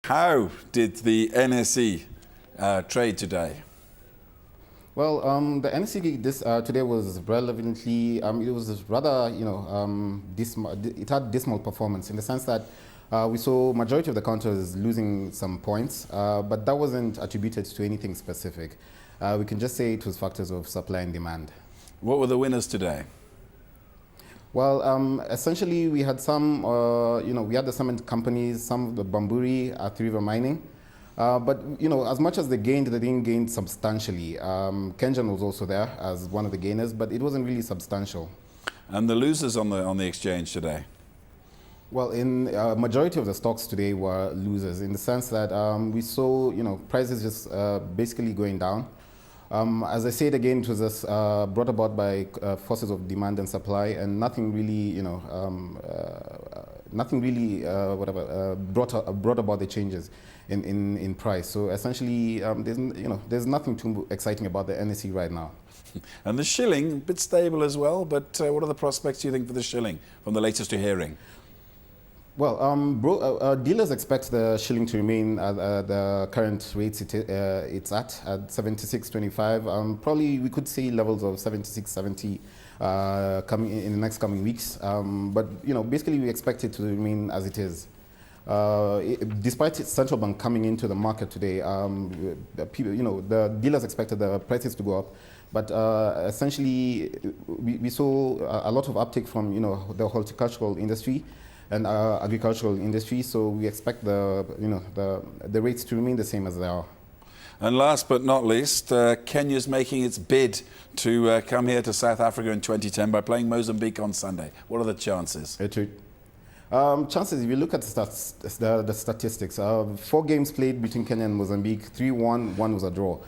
How did the NSE trade today? Well, the NSE today was relevantly, it was rather, it had dismal performance in the sense that we saw majority of the counters losing some points, but that wasn't attributed to anything specific. We can just say it was factors of supply and demand. What were the winners today? Well, essentially we had some, we had the cement companies, some of the Bamburi at River Mining. But as much as they gained, they didn't gain substantially. Kenyan was also there as one of the gainers, but it wasn't really substantial. And the losers on the exchange today? Well, in majority of the stocks today were losers in the sense that we saw prices just basically going down. As I said again, it was just brought about by forces of demand and supply, and nothing really, brought about the changes in price. So essentially, there's nothing too exciting about the NSE right now. And the shilling, a bit stable as well, but what are the prospects, do you think, for the shilling from the latest you're hearing? Well, dealers expect the shilling to remain at the current rates it's at 76.25. Probably we could see levels of 76.70 coming in the next coming weeks. But basically we expect it to remain as it is. Despite central bank coming into the market today, the dealers expected the prices to go up. But essentially, we saw a lot of uptick from the horticultural industry and agricultural industry, so we expect the rates to remain the same as they are. And last but not least, Kenya's making its bid to come here to South Africa in 2010 by playing Mozambique on Sunday. What are the chances? Chances, if you look at the statistics, 4 games played between Kenya and Mozambique, 3-1, 1 was a draw.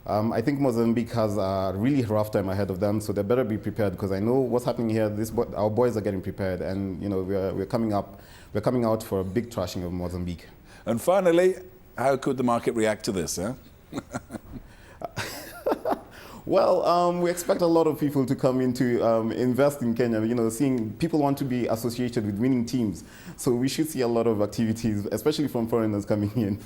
I think Mozambique has a really rough time ahead of them, so they better be prepared, because I know what's happening here. Our boys are getting prepared, and we're coming out for a big thrashing of Mozambique. And finally, how could the market react to this? Huh? Well, we expect a lot of people to come in to invest in Kenya. Seeing people want to be associated with winning teams, so we should see a lot of activities, especially from foreigners coming in.